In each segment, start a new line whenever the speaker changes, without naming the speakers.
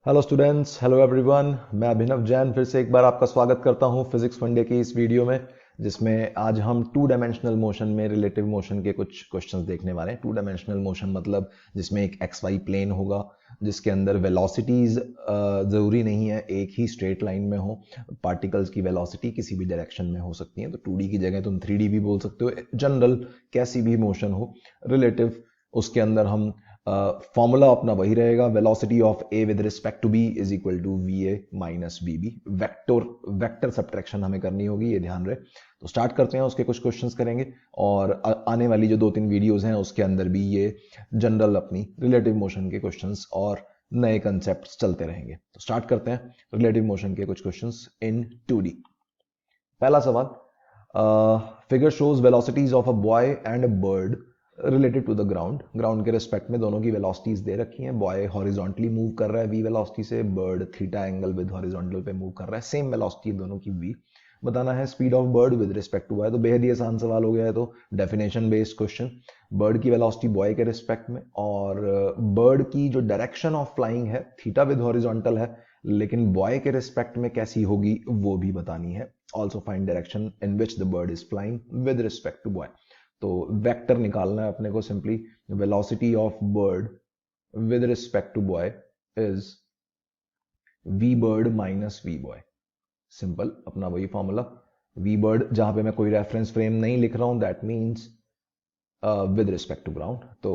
Hello students, hello everyone. मैं अभिनव जैन फिर से एक बार आपका स्वागत करता हूं फिजिक्स फंडे की इस वीडियो में, जिसमें आज हम टू डायमेंशनल मोशन में रिलेटिव मोशन के कुछ क्वेश्चंस देखने वाले हैं। टू डायमेंशनल मोशन मतलब जिसमें एक एक्स वाई प्लेन होगा, जिसके अंदर वेलोसिटीज ज़रूरी नहीं है एक ही स्ट्रेट लाइन में हो। पार्टिकल्स की वेलोसिटी किसी भी डायरेक्शन में हो सकती है, तो 2D की जगह तुम 3D भी बोल सकते हो। जनरल कैसी भी मोशन हो रिलेटिव, उसके अंदर हम फॉर्मूला अपना वही रहेगा, velocity of A with respect to B is equal to V A minus B B. Vector subtraction हमें करनी होगी, ये ध्यान रहे। तो स्टार्ट करते हैं, उसके कुछ क्वेश्चंस करेंगे और आने वाली जो 2-3 वीडियोस हैं उसके अंदर भी ये जनरल अपनी रिलेटिव मोशन के क्वेश्चंस और नए कंसेप्ट चलते रहेंगे। तो स्टार्ट करते हैं रिलेटिव मोशन के कुछ क्वेश्चंस इन 2D। पहला सवाल, figure shows velocities of a boy and a bird related to the ground. Ground के रिस्पेक्ट में दोनों की वेलोसिटीज दे रखी हैं। बॉय हॉरिजॉन्टली मूव कर रहा है v वेलोसिटी से, bird theta angle with horizontal पे मूव कर रहा है, सेम वेलोसिटी दोनों की v। बताना है speed of bird with respect to boy. तो बेहद ही आसान सवाल हो गया है, तो डेफिनेशन बेस्ड क्वेश्चन। बर्ड की वेलोसिटी बॉय के रिस्पेक्ट में और बर्ड की जो डायरेक्शन ऑफ फ्लाइंग है थीटा विद हॉरिजॉन्टल है, लेकिन बॉय के रिस्पेक्ट में कैसी होगी वो भी बतानी है। Also find direction in which the bird is flying with respect to boy. तो वेक्टर निकालना है अपने को simply. Velocity of bird with respect to boy is V bird minus V boy. Simple अपना वही फॉर्मूला। वी बर्ड जहां पे मैं कोई रेफरेंस फ्रेम नहीं लिख रहा हूं, that means with respect to ground. तो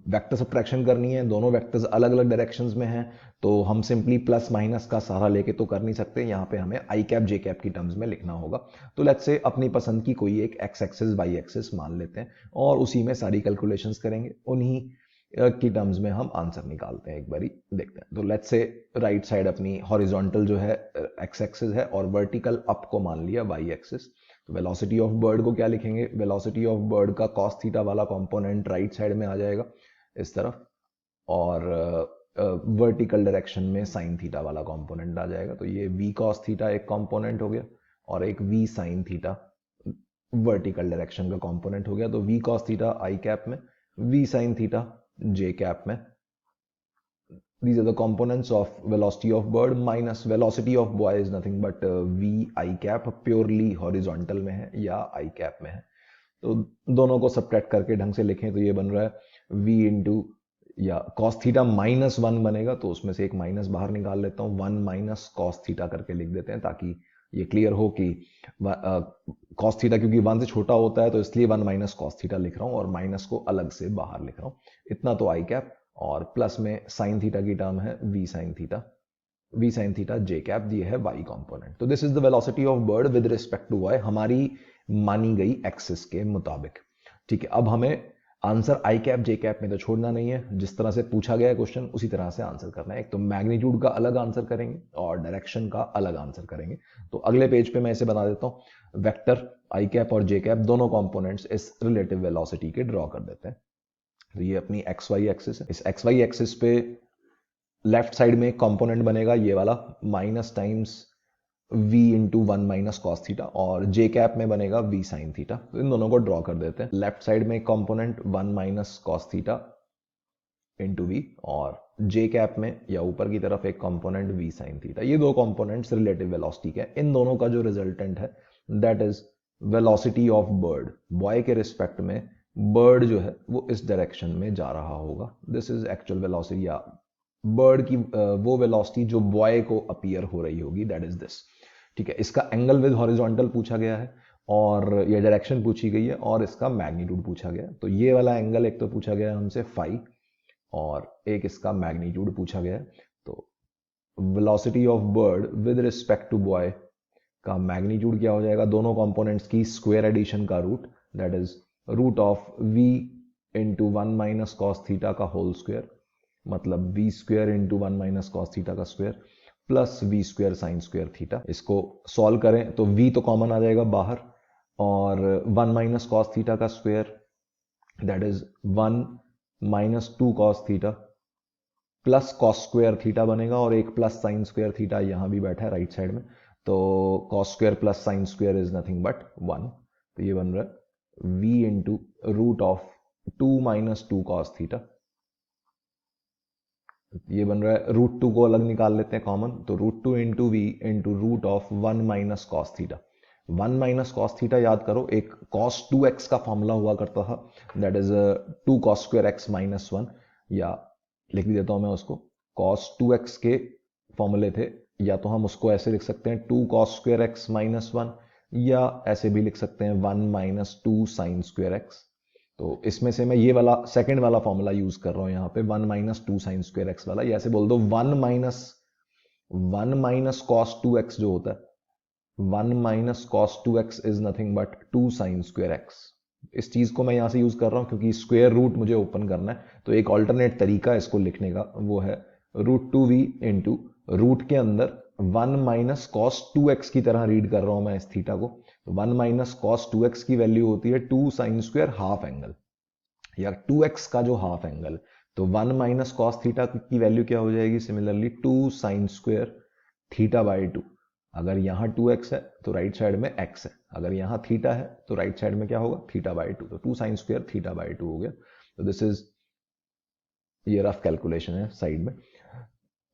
वेक्टर सब्ट्रैक्शन करनी है, दोनों वेक्टर्स अलग अलग डायरेक्शंस में हैं, तो हम सिंपली प्लस माइनस का सहारा लेके तो कर नहीं सकते। यहाँ पे हमें आई कैप जे कैप की टर्म्स में लिखना होगा। तो लेट्स से अपनी पसंद की कोई एक एक्स एक्सिस वाई एक्सिस मान लेते हैं और उसी में सारी कैलकुलेशंस करेंगे, उन्हीं की टर्म्स में हम आंसर निकालते हैं। एक बारी देखते हैं। तो लेट्स से राइट साइड अपनी हॉरिजॉन्टल जो है एक्स एक्सिस है और वर्टिकल अप को मान लिया वाई एक्सिस। तो वेलोसिटी ऑफ बर्ड को क्या लिखेंगे? वेलोसिटी ऑफ बर्ड का कॉस थीटा वाला कंपोनेंट राइट साइड में आ जाएगा इस तरफ, और वर्टिकल डायरेक्शन में साइन थीटा वाला कंपोनेंट आ जाएगा। तो ये वी कॉस थीटा एक कंपोनेंट हो गया और एक v sine theta vertical direction का कंपोनेंट हो गया। तो v cos theta i cap में, वी साइन थीटा जे कैप में। These are the components of velocity of bird minus velocity of boy is nothing but v I cap, purely horizontal में है या I cap में है। तो दोनों को सब्ट्रैक्ट करके ढंग से लिखें तो ये बन रहा है v इंटू, या cos थीटा माइनस 1 बनेगा, तो उसमें से एक माइनस बाहर निकाल लेता हूँ, 1 माइनस कॉस थीटा करके लिख देते हैं ताकि ये क्लियर हो कि कॉस थीटा क्योंकि 1 से छोटा होता है तो इसलिए 1 माइनस कॉस थीटा लिख रहा हूँ और माइनस को अलग से बाहर लिख रहा हूँ। इतना तो आई कैप, और प्लस में साइन थीटा की टर्म है वी साइन थीटा जे कैप, ये है वाई कंपोनेंट। तो this is the velocity of bird with respect to Y, हमारी मानी गई एक्सिस के मुताबिक। ठीक है, अब हमें answer I cap J cap में तो छोड़ना नहीं है, जिस तरह से पूछा गया है क्वेश्चन उसी तरह से आंसर करना है। एक तो मैग्नीट्यूड का अलग आंसर करेंगे और डायरेक्शन का अलग आंसर करेंगे। तो अगले पेज पे मैं इसे बता देता हूं, वेक्टर आई कैप और जे कैप दोनों कंपोनेंट्स इस रिलेटिव वेलोसिटी के ड्रॉ कर देते हैं। तो ये अपनी एक्स वाई एक्सिस है। इस एक्स वाई एक्सिस पे लेफ्ट साइड में एक कंपोनेंट बनेगा ये वाला minus times v into 1 minus cos theta, और j कैप में बनेगा v साइन थीटा। तो इन दोनों को ड्रॉ कर देते हैं। लेफ्ट साइड में एक component 1 minus cos theta into v, और j कैप में या ऊपर की तरफ एक कंपोनेंट v साइन थीटा। ये दो कंपोनेंट्स रिलेटिव वेलोसिटी के, इन दोनों का जो रिजल्टेंट है that is velocity of bird. Boy के रिस्पेक्ट में बर्ड जो है वो इस डायरेक्शन में जा रहा होगा, दिस इज एक्चुअल वेलोसिटी, या बर्ड की वो वेलोसिटी जो बॉय को अपीयर हो रही होगी, दैट इज दिस। ठीक है, इसका एंगल विद हॉरिजॉन्टल पूछा गया है और ये डायरेक्शन पूछी गई है और इसका मैग्नीट्यूड पूछा गया है। तो ये वाला एंगल एक तो पूछा गया है हमसे फाई, और एक इसका मैग्नीट्यूड पूछा गया है। तो velocity of bird with respect to boy का मैग्नीट्यूड क्या हो जाएगा? दोनों कंपोनेंट्स की स्क्वायर एडिशन का root, that is root of v into 1 minus cos theta का होल स्क्वायर, मतलब v square into 1 minus cos theta का square plus v square sine square theta. इसको सॉल्व करें तो v तो कॉमन आ जाएगा बाहर, और 1 माइनस कॉस थीटा का square that is 1 minus 2 cos theta plus cos square theta बनेगा, और एक प्लस साइन स्क्वायर थीटा यहां भी बैठा है राइट साइड में। तो cos square plus sine square is nothing but 1। तो ये बन रहा है v into root of 2 minus 2 cos theta ये बन रहा है √2 को अलग निकाल लेते हैं कॉमन, तो √2 into V into root of 1 minus cos theta. 1 minus cos theta याद करो, एक cos 2x का फॉर्मूला हुआ करता था, that is 2 cos square x minus 1, या लिख भी देता हूं मैं उसको, cos 2x के फॉर्मूले थे, या तो हम उसको ऐसे लिख सकते हैं 2 cos स्क्वायर x माइनस 1, या ऐसे भी लिख सकते हैं 1 माइनस 2 साइन स्क्वायर x। तो इसमें से मैं ये वाला सेकंड वाला फॉर्मूला यूज कर रहा हूं यहाँ पे, 1 माइनस 2 साइन स्क्वायर एक्स वाला, या ऐसे बोल दो 1 माइनस कॉस 2x जो होता है, 1 minus cos 2x is nothing but 2 sine square x. इस चीज को मैं यहां से यूज कर रहा हूं क्योंकि स्क्वायर रूट मुझे ओपन करना है, तो एक ऑल्टरनेट तरीका इसको लिखने का वो है √2v इंटू रूट के अंदर 1 माइनस कॉस 2x की तरह रीड कर रहा हूं मैं इस थीटा को, तो 1 माइनस कॉस 2x की वैल्यू होती है 2 साइन स्क्वायर हाफ एंगल, या 2x का जो हाफ एंगल, तो 1 माइनस कॉस थीटा की वैल्यू क्या हो जाएगी, similarly 2 sign square theta by 2। अगर यहाँ 2x है तो राइट साइड में x है, अगर यहाँ थीटा है तो राइट साइड में क्या होगा, थीटा बाई 2, तो 2 साइन स्क्वायर थीटा बाई 2 हो गया। तो दिस इज, ये रफ कैलकुलेशन है साइड में।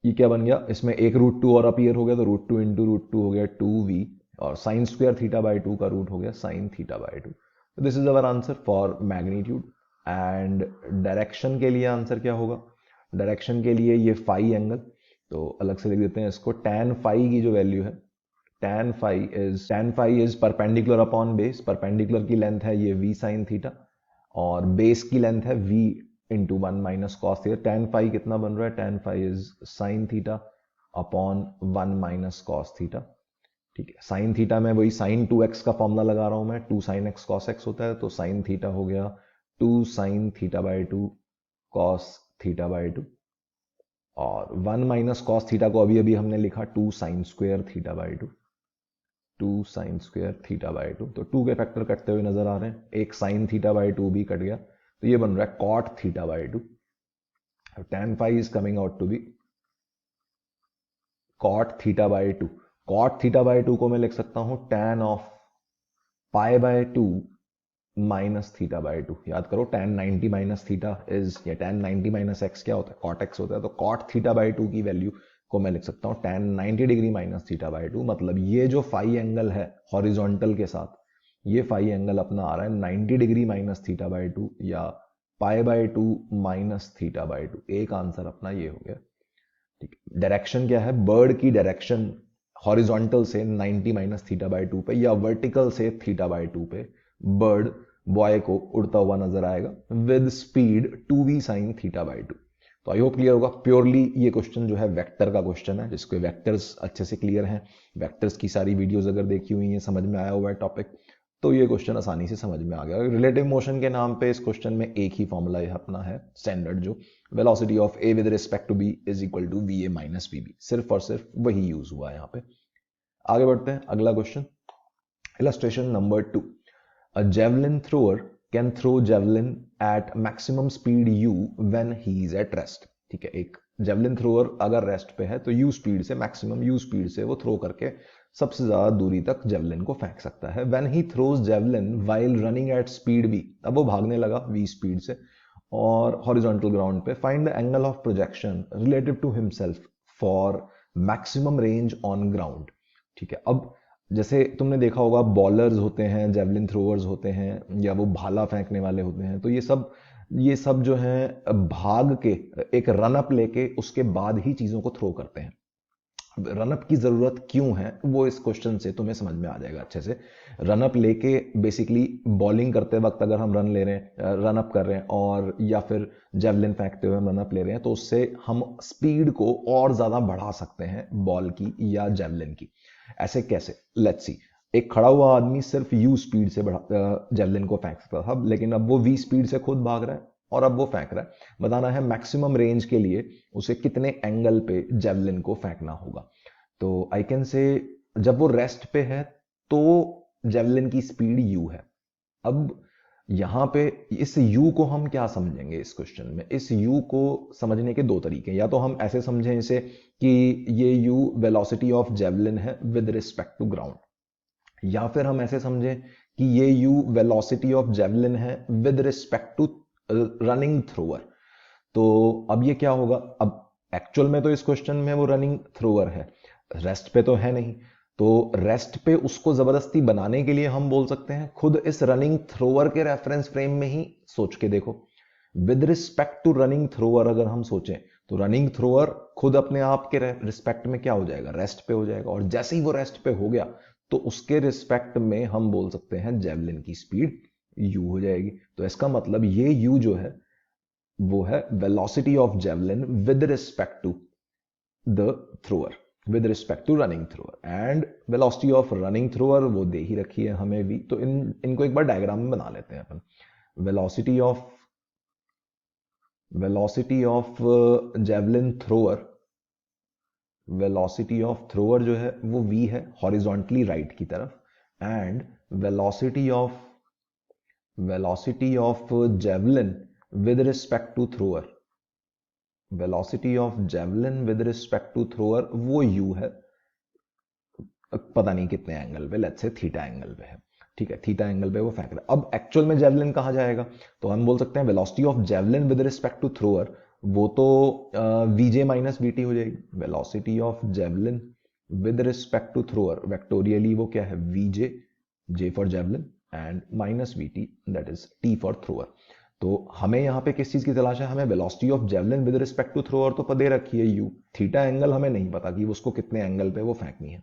ये क्या बन गया, इसमें एक √2 और अपीयर हो गया, तो √2 इंटू √2 हो गया 2v, और साइन स्क्वायर थीटा बाई 2 का रूट हो गया sine theta by 2। This is our answer for magnitude. And direction के लिए आंसर क्या होगा, डायरेक्शन के लिए ये फाई एंगल, तो अलग से लिख देते हैं इसको, tan फाई की जो वैल्यू है, tan phi is perpendicular upon base, perpendicular की लेंथ है ये v साइन थीटा, और बेस की लेंथ है v into 1 minus cos theta. tan phi कितना बन रहा है, tan phi is sine theta upon 1 minus cos theta. ठीक है, साइन थीटा में वही साइन 2x का फॉर्मूला लगा रहा हूं मैं, 2 साइन x cos x होता है, तो साइन थीटा हो गया 2 sine theta by 2 cos theta by 2, और 1 माइनस कॉस थीटा को अभी अभी हमने लिखा 2 sign square theta by 2, 2 sign square theta by 2, तो 2 के फैक्टर कटते हुए नजर आ रहे हैं, एक साइन थीटा बाई 2 भी कट गया, तो ये बन रहा है cot theta by 2। tan phi is coming out to be cot theta by 2। Cot theta by 2 को मैं लिख सकता हूं tan of pi by 2 minus theta by 2। याद करो tan 90 माइनस थीटा इज, या tan 90 माइनस एक्स क्या होता है, कॉट एक्स होता है, तो कॉट थीटा बाई 2 की वैल्यू को मैं लिख सकता हूं tan 90 degree minus theta by 2। मतलब ये जो फाई एंगल है हॉरिजॉन्टल के साथ, ये फाई एंगल अपना आ रहा है 90 डिग्री माइनस थीटा बाई 2, या पाई बाय 2 माइनस थीटा बाई 2। एक आंसर अपना ये हो गया। ठीक है, डायरेक्शन क्या है, बर्ड की डायरेक्शन हॉरिजॉन्टल से 90 माइनस थीटा बाई 2 पे, या वर्टिकल से थीटा बाई 2 पे बर्ड बॉय को उड़ता हुआ नजर आएगा with speed 2v sine theta by 2। तो आई होप क्लियर होगा। प्योरली ये क्वेश्चन जो है वेक्टर का क्वेश्चन है, जिसके वेक्टर्स अच्छे से क्लियर हैं, वेक्टर्स की सारी वीडियोस अगर देखी हुई हैं, समझ में आया हुआ है टॉपिक, तो ये क्वेश्चन आसानी से समझ में आ गया। रिलेटिव मोशन के नाम पे इस क्वेश्चन में एक ही फॉर्मूला अपना है स्टैंडर्ड, जो velocity of A with respect to B is equal to V A minus V B, सिर्फ और सिर्फ वही यूज हुआ है यहाँ पे। आगे बढ़ते हैं, अगला question, illustration number 2। A javelin thrower can throw javelin at maximum speed u when he is at rest. ठीक है, एक जेवलिन थ्रोअर अगर रेस्ट पे है तो u स्पीड से, मैक्सिमम u स्पीड से वो थ्रो करके सबसे ज्यादा दूरी तक जेवलिन को फेंक सकता है। When he throws javelin while running at speed v, अब वो भागने लगा v स्पीड से और हॉरिजॉन्टल ग्राउंड पे, find the angle of projection relative to himself for maximum range on ground. ठीक है, अब जैसे तुमने देखा होगा बॉलर्स होते हैं, जेवलिन थ्रोअर्स होते हैं, या वो भाला फेंकने वाले होते हैं, तो ये सब जो है भाग के एक रनअप लेके उसके बाद ही चीजों को थ्रो करते हैं। रनअप की जरूरत क्यों है वो इस क्वेश्चन से तुम्हें समझ में आ जाएगा अच्छे से। रनअप लेके बेसिकली बॉलिंग करते वक्त अगर हम रन ले रहे हैं, रनअप कर रहे हैं, और या फिर जेवलिन फेंकते हुए हम रनअप ले रहे हैं, तो उससे हम स्पीड को और ज्यादा बढ़ा सकते हैं बॉल की या जेवलिन की। ऐसे कैसे, लेट्स सी। एक खड़ा हुआ आदमी सिर्फ यू स्पीड से जेवलिन को फेंक सकता था, लेकिन अब वो वी स्पीड से खुद भाग रहा है और अब वो फेंक रहा है। बताना है मैक्सिमम रेंज के लिए उसे कितने एंगल पे जेवलिन को फेंकना होगा। तो आई कैन से, जब वो रेस्ट पे है तो जेवलिन की स्पीड यू है। अब यहां पे इस u को हम क्या समझेंगे इस क्वेश्चन में, इस u को समझने के दो तरीके, या तो हम ऐसे समझें इसे कि ये u वेलोसिटी ऑफ जेवलिन है विद रिस्पेक्ट टू ग्राउंड, या फिर हम ऐसे समझें कि ये u वेलोसिटी ऑफ जेवलिन है with respect to running thrower. तो अब ये क्या होगा, अब एक्चुअल में तो इस क्वेश्चन में वो रनिंग थ्रोअर है, रेस्ट पे तो है नहीं। तो रेस्ट पे उसको जबरदस्ती बनाने के लिए हम बोल सकते हैं खुद इस रनिंग थ्रोअर के रेफरेंस फ्रेम में ही सोच के देखो। With respect to running thrower अगर हम सोचें तो रनिंग थ्रोअर खुद अपने आप के रिस्पेक्ट में क्या हो जाएगा, रेस्ट पे हो जाएगा। और जैसे ही वो रेस्ट पे हो गया तो उसके रिस्पेक्ट में हम बोल सकते हैं जेवलिन की स्पीड u हो जाएगी। तो इसका मतलब ये u जो है वो है velocity of javelin with respect to the thrower, with respect to running thrower. And velocity of running thrower वो दे ही रखी है हमें भी, तो इनको एक बार डायग्राम में बना लेते हैं अपन। Velocity of javelin thrower, velocity of thrower जो है वो v है हॉरिजॉन्टली राइट की तरफ। And velocity of javelin with respect to thrower, velocity of javelin with respect to thrower वो u है, पता नहीं कितने एंगल पे, लेट्स से थीटा एंगल पे है। ठीक है, थीटा एंगल पे वो फेंक रहा है। अब एक्चुअल में जेवलिन कहाँ जाएगा, तो हम बोल सकते हैं velocity of javelin with respect to thrower वो तो वीजे माइनस वीटी हो जाएगी। Velocity of javelin with respect to thrower vectorially वो क्या है, v j, j for javelin and minus v t that is t for thrower. तो हमें यहाँ पे किस चीज की तलाश है, हमें velocity of javelin with respect to thrower तो दे रखी है यू, थीटा एंगल हमें नहीं पता कि उसको कितने एंगल पे वो फेंकनी है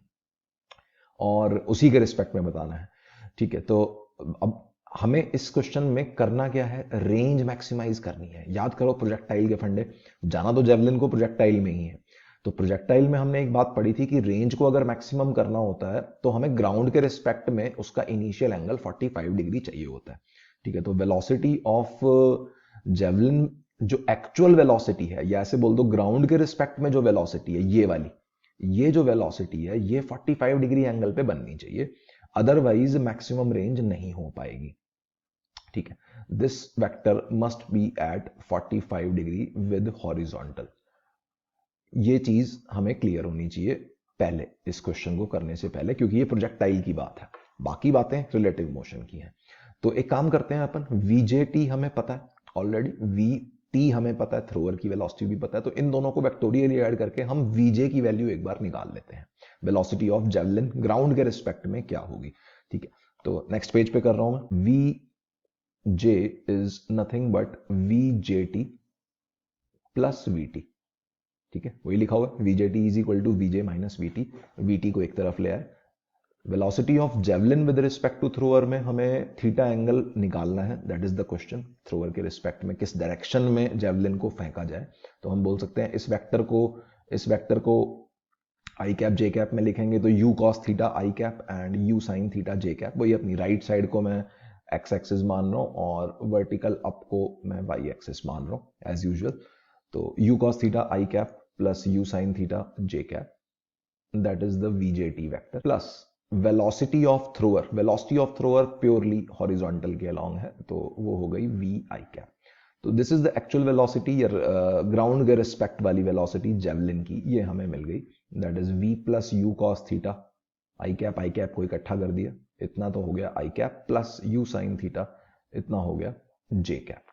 और उसी के रिस्पेक्ट में बताना है। ठीक है, तो अब हमें इस क्वेश्चन में करना क्या है, रेंज मैक्सिमाइज करनी है। याद करो प्रोजेक्टाइल के फंडे, जाना तो जेवलिन को प्रोजेक्टाइल में ही है। तो प्रोजेक्टाइल में हमने एक बात पढ़ी थी कि रेंज को अगर मैक्सिमम करना होता है तो हमें ग्राउंड के रिस्पेक्ट में उसका इनिशियल एंगल 45 डिग्री चाहिए होता है। ठीक है, तो वेलोसिटी ऑफ जेवलिन जो एक्चुअल वेलोसिटी है, या ऐसे बोल दो ग्राउंड के रिस्पेक्ट में जो वेलोसिटी है ये वाली, ये जो वेलोसिटी है ये 45 डिग्री एंगल पे बननी चाहिए, अदरवाइज मैक्सिमम रेंज नहीं हो पाएगी। ठीक है, this vector must be at 45 degree with horizontal. ये चीज हमें क्लियर होनी चाहिए पहले इस क्वेश्चन को करने से पहले, क्योंकि ये प्रोजेक्टाइल की बात है, बाकी बातें रिलेटिव मोशन की हैं। तो एक काम करते हैं अपन, वीजेटी हमें पता है ऑलरेडी, वी टी हमें पता है, थ्रोअर की वेलोसिटी भी पता है, तो इन दोनों को वेक्टोरियली ऐड करके हम वीजे की वैल्यू एक बार निकाल लेते हैं, वेलोसिटी ऑफ जेवलिन ग्राउंड के रिस्पेक्ट में क्या होगी। ठीक है, तो नेक्स्ट पेज पे कर रहा हूं मैं, v j is nothing but v j t plus v t. ठीक है, वही लिखा हुआ है, v j t is equal to v j minus v t, v t को एक तरफ ले आए। Velocity of javelin with respect to thrower में हमें थीटा एंगल निकालना है, that is the question, thrower के रिस्पेक्ट में किस डायरेक्शन में जेवलिन को फेंका जाए। तो हम बोल सकते हैं इस वेक्टर को आई कैप जे कैप में लिखेंगे तो u cos theta i cap and you sine theta J cap. वही अपनी राइट साइड को मैं एक्स एक्सिस मान रहा हूँ और वर्टिकल अप को मैं वाई एक्सिस मान रहा हूँ एज यूजुअल। तो u cos theta i cap plus u sine theta J cap, that is the v j t vector, plus velocity of thrower purely horizontal के अलोंग है तो वो हो गई वी आई कैप। तो this is the actual velocity या ground के respect वाली वेलोसिटी जेवलिन की, ये हमें मिल गई, दैट इज v plus u cos theta i cap को इकट्ठा कर दिया, इतना तो हो गया i cap, plus u sine theta इतना हो गया जे कैप।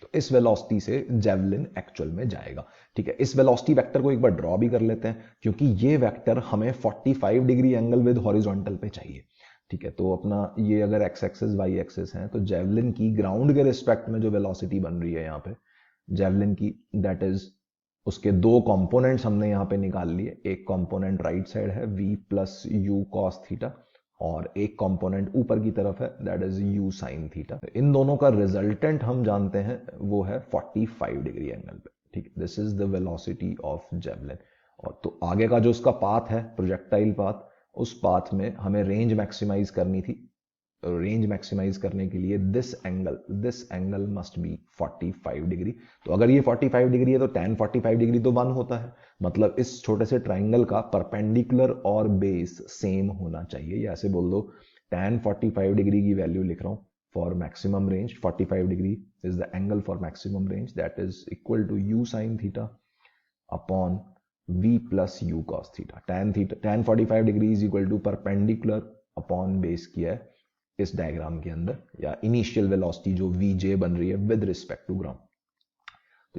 तो इस वेलोसिटी से जेवलिन एक्चुअल में जाएगा। ठीक है, इस वेलोसिटी वेक्टर को एक बार ड्रॉ भी कर लेते हैं क्योंकि ये वेक्टर हमें 45 डिग्री एंगल विद हॉरिजॉन्टल पे चाहिए। ठीक है, तो अपना ये अगर एक्स एक्सिस वाई एक्सिस है तो जेवलिन की ग्राउंड के रिस्पेक्ट में जो वेलोसिटी बन रही है यहाँ पे जेवलिन की, दैट इज उसके दो कंपोनेंट्स हमने यहाँ पे निकाल लिए। एक कंपोनेंट राइट साइड है v plus u cos theta और एक कंपोनेंट ऊपर की तरफ है that is u sine theta. इन दोनों का रिजल्टेंट हम जानते हैं वो है 45 डिग्री एंगल पे। ठीक, this is the velocity of javelin. और तो आगे का जो उसका पाथ है प्रोजेक्टाइल पाथ, उस पाथ में हमें रेंज मैक्सिमाइज करनी थी। रेंज मैक्सिमाइज करने के लिए this angle must be 45 degree. तो अगर ये 45 डिग्री है तो tan 45 डिग्री तो 1 होता है, मतलब इस छोटे से ट्राइंगल का परपेंडिकुलर और बेस सेम होना चाहिए। या ऐसे बोल दो tan 45 डिग्री की वैल्यू लिख रहा हूं for maximum range, 45 degree is the angle for maximum range, that is equal to u sine theta upon v plus u cos theta. tan 45 degree is equal to perpendicular upon base किया है इस diagram के अंदर, या initial velocity जो V J बन रही है विद रिस्पेक्ट टू ग्राउंड।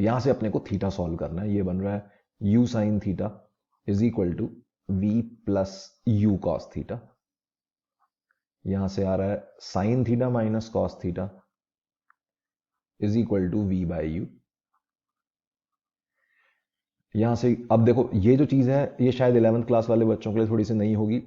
तो यहां से अपने को थीटा सॉल्व करना है। ये बन रहा है u sine theta is equal to v plus u cos theta. यहां से आ रहा है sine theta minus cos theta is equal to v by U. यहां से अब देखो ये जो चीज है ये शायद 11th क्लास वाले बच्चों के लिए थोड़ी सी नई होगी।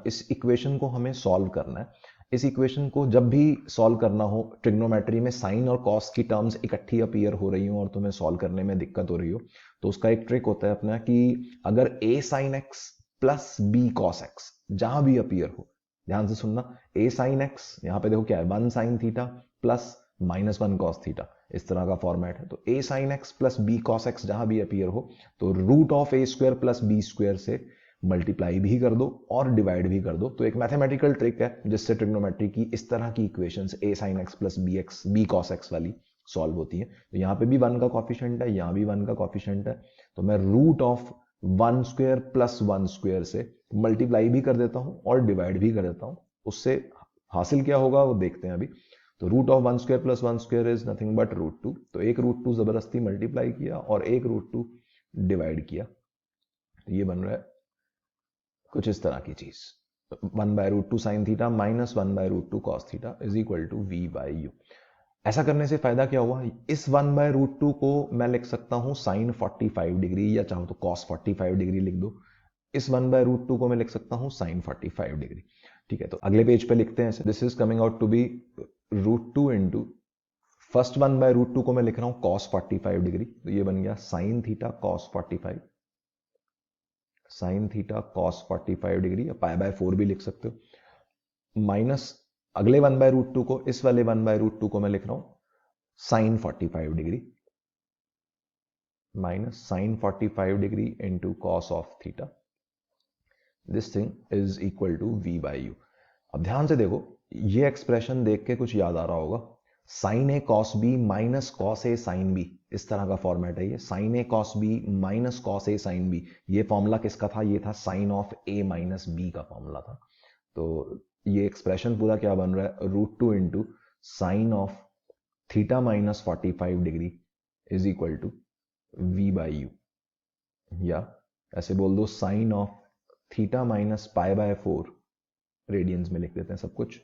इस इक्वेशन को हमें सॉल्व करना है। इस इक्वेशन को जब भी सॉल्व करना हो ट्रिग्नोमेट्री में साइन और कॉस की टर्म्स इकट्ठी अपीयर हो रही हो और तुम्हें सॉल्व करने में दिक्कत हो रही हो, तो उसका एक ट्रिक होता है अपना कि अगर a sine X plus b cos X जहां भी अपीयर हो, ध्यान से सुनना, a साइन एक्स यहां पे देखो क्या है 1 sine theta plus -1 cos theta, इस तरह का फॉर्मेट है। तो a sine X plus b cos X जहां भी अपीयर हो तो root of a square plus b square से मल्टीप्लाई भी कर दो और डिवाइड भी कर दो। तो एक मैथमेटिकल ट्रिक है जिससे ट्रिग्नोमेट्री की इस तरह की equations a sine X plus b cos x वाली सॉल्व होती है। तो यहाँ पे भी 1 का कॉफिशिएंट है, यहाँ भी 1 का कॉफिशिएंट है, तो मैं root of 1 square plus 1 square से मल्टीप्लाई भी कर देता हूं और डिवाइड भी कर देता हूं। उससे हासिल क्या होगा वो देखते हैं अभी। तो root of 1 square plus 1 square is nothing but root 2। तो एक रूट 2 जबरदस्ती मल्टीप्लाई किया और एक रूट 2 डिवाइड किया। तो ये बन रहा है कुछ इस तरह की चीज, 1 by root 2 sine theta minus 1 by root 2 cos theta is equal to v by U. ऐसा करने से फायदा क्या हुआ, इस 1 बाय रूट 2 को मैं लिख सकता हूं साइन 45 डिग्री या चाहो तो कॉस 45 डिग्री लिख दो। इस 1 बाय रूट 2 को मैं लिख सकता हूं साइन 45 डिग्री। ठीक है, तो अगले पेज पे लिखते हैं। This is coming out to be root 2 into first 1 by root 2 को मैं लिख रहा हूं कॉस 45 डिग्री, तो ये बन गया sine theta cos 45, sine theta cos 45 degree, या पाई बाय 4 भी लिख सकते हो, माइनस अगले 1 बाय रूट 2 को, इस वाले 1 बाय रूट 2 को मैं लिख रहा हूं sine 45 degree, minus sine 45 degree into cos of theta. This thing is equal to v by U. अब ध्यान से देखो, ये एक्सप्रेशन देख के कुछ याद आ रहा होगा, sine A cos B minus cos A sine B, इस तरह का फॉर्मेट है ये, sine A cos B minus cos A sine B. ये फॉर्मूला किसका था, ये था sine of A minus B का फॉर्मूला था। तो ये एक्सप्रेशन पूरा क्या बन रहा है, root 2 into sine of theta minus 45 degree is equal to v by U, या ऐसे बोल दो sign of theta minus pi by 4, radians में लिख देते हैं सब कुछ।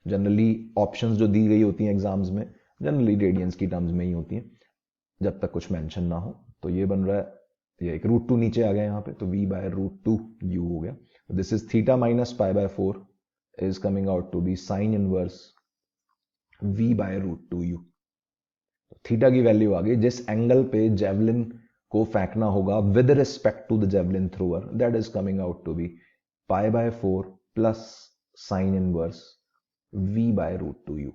जनरली ऑप्शंस जो दी गई होती हैं एग्जाम्स में जनरली रेडियंस की टर्म्स में ही होती हैं जब तक कुछ मेंशन ना हो। तो ये बन रहा है, ये एक रूट 2 नीचे आ गया यहाँ पे, तो v बाय रूट 2 u हो गया। This is theta minus pi by 4 is coming out to be sine inverse v by root 2 u। Theta की वैल्यू आ गई, जिस एंगल पे जेवलिन को फेंकना होगा with respect to the javelin thrower, that is coming out to be pi by 4 plus sine inverse v by root 2 u।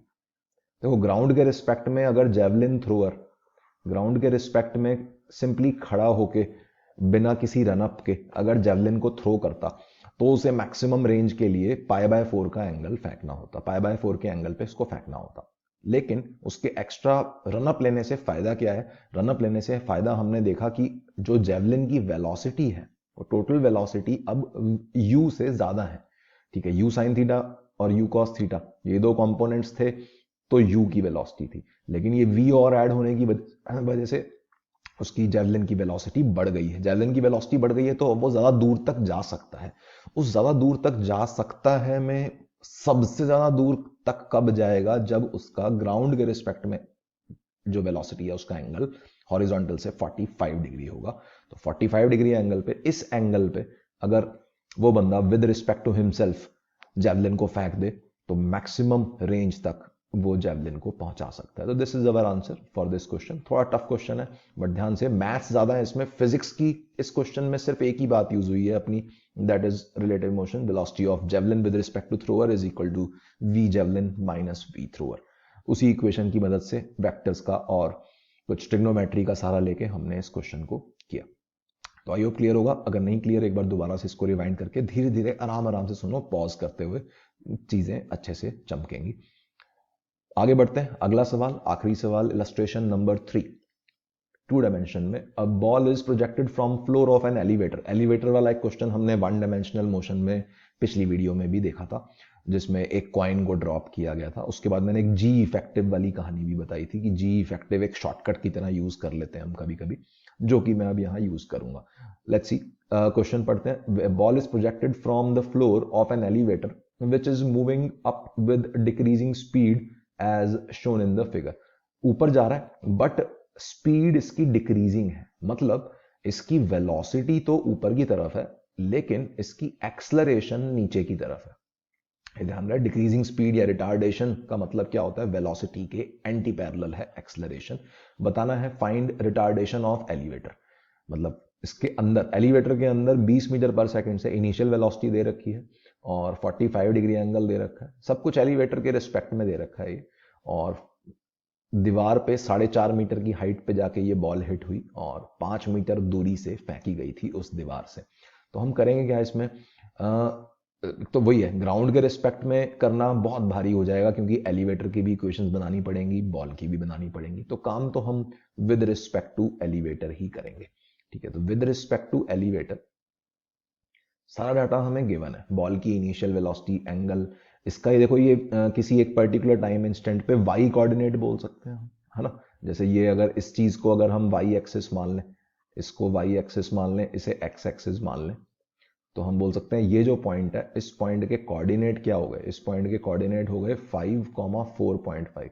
देखो ग्राउंड के रिस्पेक्ट में अगर जेवलिन थ्रोअर ग्राउंड के रिस्पेक्ट में सिंपली खड़ा होके बिना किसी रनअप के अगर जेवलिन को थ्रो करता तो उसे मैक्सिमम रेंज के लिए पाई बाय 4 का एंगल फेंकना होता, पाई बाय 4 के एंगल पे इसको फेंकना होता। लेकिन उसके एक्स्ट्रा रनअप लेने से फायदा क्या है, रनअप लेने से फायदा हमने देखा कि जो जेवलिन की वेलोसिटी है वो टोटल वेलोसिटी अब u से ज्यादा है। ठीक है, u साइन थीटा और u कॉस थीटा ये दो कंपोनेंट्स थे तो u की वेलोसिटी थी, लेकिन ये v और ऐड होने की वजह से उसकी जेवलिन की वेलोसिटी बढ़ गई है। जेवलिन की वेलोसिटी बढ़ गई है तो वो ज्यादा दूर तक जा सकता है। उस ज्यादा दूर तक जा सकता है में सबसे ज्यादा दूर तक कब जाएगा, जब उसका ग्राउंड के रिस्पेक्ट में जो वेलोसिटी है उसका एंगल हॉरिजॉन्टल से 45 डिग्री होगा। तो 45 डिग्री एंगल पे, इस एंगल पे अगर वो बंदा with respect to himself javelin को फेंक दे तो मैक्सिमम रेंज तक वो जेवलिन को पहुंचा सकता है। तो this is our answer for this question. थोड़ा टफ क्वेश्चन है बट ध्यान से, मैथ्स ज्यादा है इसमें, फिजिक्स की इस क्वेश्चन में सिर्फ एक ही बात यूज हुई है अपनी, that is relative motion, velocity of javelin with respect to thrower is equal to v javelin minus v thrower. उसी इक्वेशन की मदद से वेक्टर्स का और कुछ ट्रिग्नोमेट्री का सहारा लेके हमने इस क्वेश्चन को किया। तो आई होप क्लियर होगा, अगर नहीं क्लियर एक बार दोबारा से इसको रिवाइंड करके धीरे धीरे आराम आराम से सुनो, पॉज करते हुए चीजें अच्छे से चमकेंगी। आगे बढ़ते हैं, अगला सवाल, आखिरी सवाल, इलस्ट्रेशन नंबर 3। 2 डायमेंशन में a ball is projected from floor of an elevator. Elevator वाला एक क्वेश्चन हमने 1 डायमेंशनल मोशन में पिछली वीडियो में भी देखा था। जिसमें एक कॉइन को ड्रॉप किया गया था। उसके बाद मैंने एक जी इफेक्टिव वाली कहानी भी बताई थी कि जी इफेक्टिव एक शॉर्टकट की तरह यूज कर लेते हैं हम कभी कभी, जो कि मैं अब यहाँ यूज करूंगा। लेट्स सी, क्वेश्चन पढ़ते हैं। Ball is projected from the floor of an elevator which is moving up with decreasing speed as shown in the figure. ऊपर जा रहा है बट स्पीड इसकी डिक्रीजिंग है, मतलब इसकी वेलोसिटी तो ऊपर की तरफ है लेकिन इसकी एक्सलरेशन नीचे की तरफ है। ध्यान रहे, डिक्रीजिंग स्पीड या रिटार्डेशन का मतलब क्या होता है, वेलोसिटी के एंटी पैरेलल है एक्सलरेशन। बताना है फाइंड रिटार्डेशन ऑफ एलिवेटर, मतलब इसके अंदर, एलिवेटर के अंदर 20 मीटर पर सेकंड से इनिशियल वेलोसिटी दे रखी है और 45 डिग्री एंगल दे रखा है, सब कुछ एलिवेटर के रिस्पेक्ट में दे रखा है ये। और दीवार पे 4.5 मीटर की हाइट पे जाके ये बॉल हिट हुई और 5 मीटर दूरी से फेंकी गई थी उस दीवार से। तो हम करेंगे क्या इसमें, तो वही है, ग्राउंड के रिस्पेक्ट में करना बहुत भारी हो जाएगा क्योंकि एलिवेटर की भी इक्वेशंस बनानी पड़ेंगी, बॉल की भी बनानी पड़ेंगी। तो काम तो हम विद रिस्पेक्ट टू एलिवेटर ही करेंगे। ठीक है, तो विद रिस्पेक्ट टू एलिवेटर सारा डाटा हमें गिवन है, बॉल की इनिशियल वेलोसिटी, एंगल, इसका ये देखो, ये किसी एक पर्टिकुलर टाइम इंस्टेंट पे वाई कोऑर्डिनेट बोल सकते हैं हम, है ना। जैसे ये अगर इस चीज को अगर हम वाई एक्सिस मान लें, इसको वाई एक्सिस मान लें, इसे एक्स एक्सिस मान लें, तो हम बोल सकते हैं ये जो पॉइंट है, इस पॉइंट के कोऑर्डिनेट क्या हो गए, इस पॉइंट के कोऑर्डिनेट हो गए 5,4.5।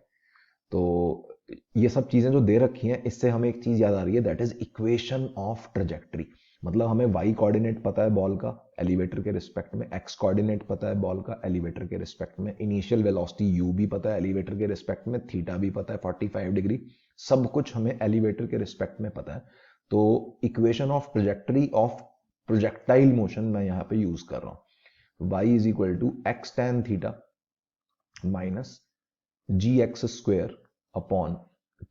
तो ये सब चीजें जो दे रखी हैं, इससे हमें एक चीज याद आ रही है, that is equation of trajectory. मतलब हमें वाई कोऑर्डिनेट पता है बॉल का एलिवेटर के रिस्पेक्ट में, एक्स कोऑर्डिनेट पता है बॉल का एलिवेटर के रिस्पेक्ट में, इनिशियल वेलोसिटी यू भी पता है एलिवेटर के रिस्पेक्ट में, थीटा भी पता है 45 डिग्री, सब कुछ हमें एलिवेटर के रिस्पेक्ट में पता है। तो equation of trajectory of projectile motion मैं यहाँ पे यूज कर रहा हूँ। y is equal to X tan theta minus G X square upon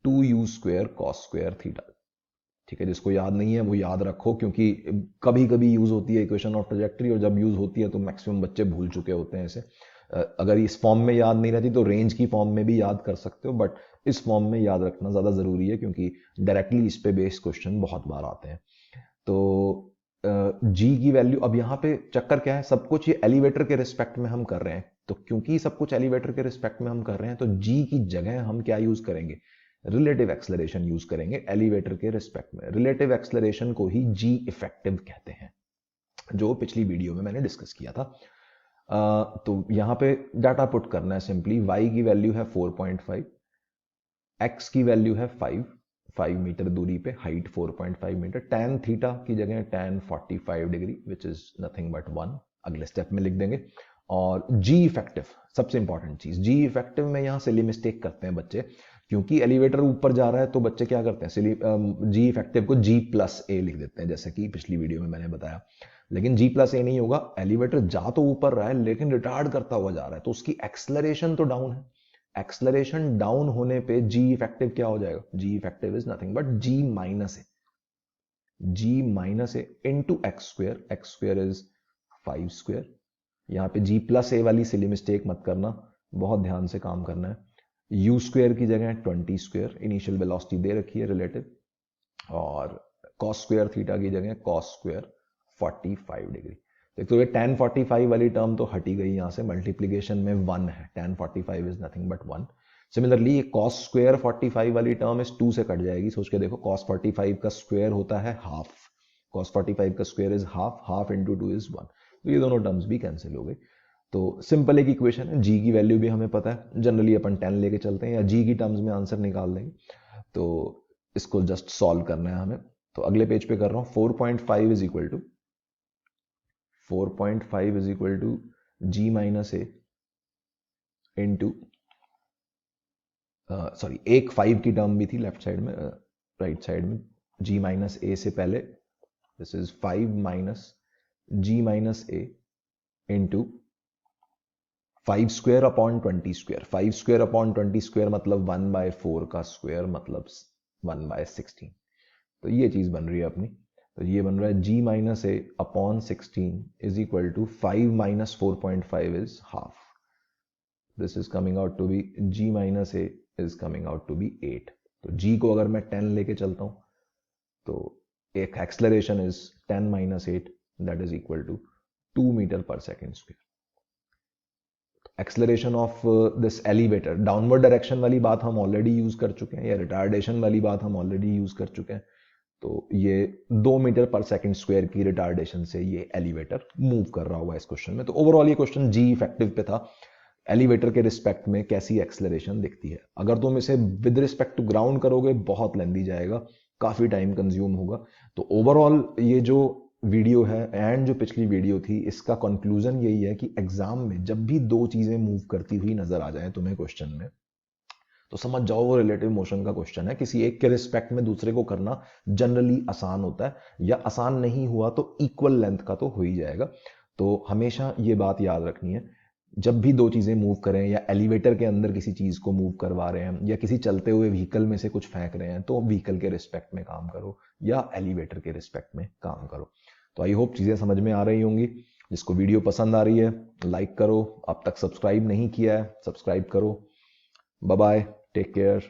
2u² cos square theta. ठीक है, जिसको याद नहीं है वो याद रखो, क्योंकि कभी कभी यूज होती है इक्वेशन ऑफ ट्रेजेक्ट्री, और जब यूज होती है तो मैक्सिमम बच्चे भूल चुके होते हैं इसे। अगर इस फॉर्म में याद नहीं रहती तो रेंज की फॉर्म में भी याद कर सकते हो, बट इस फॉर्म में याद रखना ज्यादा जरूरी है क्योंकि डायरेक्टली इस पे बेस्ड क्वेश्चन बहुत बार आते हैं। तो जी की वैल्यू, अब यहाँ पे चक्कर क्या है, सब कुछ ये एलिवेटर के रिस्पेक्ट में हम कर रहे हैं, तो क्योंकि सब कुछ एलिवेटर के रिस्पेक्ट में हम कर रहे हैं तो जी की जगह हम क्या यूज करेंगे, रिलेटिव एक्सलरेशन यूज करेंगे एलिवेटर के रिस्पेक्ट में। रिलेटिव एक्सलरेशन को ही जी इफेक्टिव कहते हैं, जो पिछली वीडियो में मैंने डिस्कस किया था। तो यहाँ पे डाटा पुट करना है सिंपली, y की वैल्यू है 4.5, x की वैल्यू है 5 मीटर दूरी पे, हाइट 4.5 मीटर, tan थीटा की जगह tan 45 degree which is nothing but 1, अगले स्टेप में लिख देंगे। और जी इफेक्टिव, सबसे इंपॉर्टेंट चीज, जी इफेक्टिव में यहाँ सिली मिस्टेक करते हैं बच्चे, क्योंकि एलिवेटर ऊपर जा रहा है तो बच्चे क्या करते हैं, जी इफेक्टिव को जी प्लस ए लिख देते हैं, जैसे कि पिछली वीडियो में मैंने बताया। लेकिन जी प्लस ए नहीं होगा, एलिवेटर जा तो ऊपर रहा है लेकिन रिटार्ड करता हुआ जा रहा है, तो उसकी एक्सलरेशन तो डाउन है। एक्सलरेशन डाउन होने पे जी इफेक्टिव क्या हो जाएगा, g effective is nothing but g minus a, g minus A into x square is 5 square. यहाँ पे जी प्लस ए वाली सिली मिस्टेक मत करना, बहुत ध्यान से काम करना है। यू स्क्वेयर की जगह 20 स्क्वेयर, इनिशियल वेलोसिटी दे रखी है रिलेटिव, और कॉस स्क्वेयर थीटा की जगह कॉस स्क्वेयर 45 डिग्री। तो ये tan 45 वाली टर्म तो हटी गई यहाँ से, मल्टीप्लीकेशन में 1 है, tan 45 is nothing but 1। Similarly ये cos स्क्वेयर 45 वाली टर्म इस 2 से कट जाएगी, सोच के देखो, cos 45 का स्क्वायर होता है हाफ, cos 45 का square is half, half into 2 is 1, तो ये दोनों टर्म्स भी कैंसिल हो गई। तो सिंपल एक इक्वेशन है, जी की वैल्यू भी हमें पता है, जनरली अपन 10 लेके चलते हैं या जी की टर्म्स में आंसर निकाल देंगे। तो इसको जस्ट सॉल्व करना है हमें, तो अगले पेज पे कर रहा हूं। 4.5 is equal to 4.5 is equal to G minus A into, sorry एक 5 की टर्म भी थी लेफ्ट साइड में, राइट साइड में, जी माइनस ए से पहले, this is 5 minus G minus A into 5 square upon 20 square, 5 square upon 20 square मतलब 1/4 का स्क्वेयर मतलब 1/16। तो ये चीज बन रही है अपनी, तो ये बन रहा है g minus a upon 16 is equal to 5 minus 4.5 is half, this is coming out to be, g minus a is coming out to be 8। तो जी को अगर मैं 10 लेके चलता हूं तो एक acceleration is 10 minus 8, that is equal to 2 metre पर second square. Acceleration of this elevator, downward direction वाली बात हम ऑलरेडी यूज कर चुके हैं, या रिटार्डेशन वाली बात हम ऑलरेडी यूज कर चुके हैं। तो ये 2 मीटर पर सेकंड स्क्वायर की रिटार्डेशन से ये एलिवेटर मूव कर रहा होगा इस क्वेश्चन में। तो ओवरऑल ये क्वेश्चन जी इफेक्टिव पे था, एलिवेटर के रिस्पेक्ट में कैसी एक्सेलरेशन दिखती है। अगर तुम इसे विद रिस्पेक्ट टू ग्राउंड करोगे बहुत लेंदी जाएगा, काफी टाइम कंज्यूम होगा। तो ओवरऑल ये जो वीडियो है एंड जो पिछली वीडियो थी, इसका कंक्लूजन यही है कि एग्जाम में जब भी दो चीजें मूव करती हुई नजर आ जाए तुम्हें क्वेश्चन में, तो समझ जाओ वो रिलेटिव मोशन का क्वेश्चन है। किसी एक के रिस्पेक्ट में दूसरे को करना जनरली आसान होता है, या आसान नहीं हुआ तो इक्वल लेंथ का तो हो ही जाएगा। तो हमेशा ये बात याद रखनी है, जब भी दो चीजें मूव करें, या एलिवेटर के अंदर किसी चीज को मूव करवा रहे हैं, या किसी चलते हुए व्हीकल में से कुछ फेंक रहे हैं, तो व्हीकल के रिस्पेक्ट में काम करो या एलिवेटर के रिस्पेक्ट में काम करो। तो आई होप चीजें समझ में आ रही होंगी। जिसको वीडियो पसंद आ रही है लाइक करो, अब तक सब्सक्राइब नहीं किया है सब्सक्राइब करो। Bye bye, take care.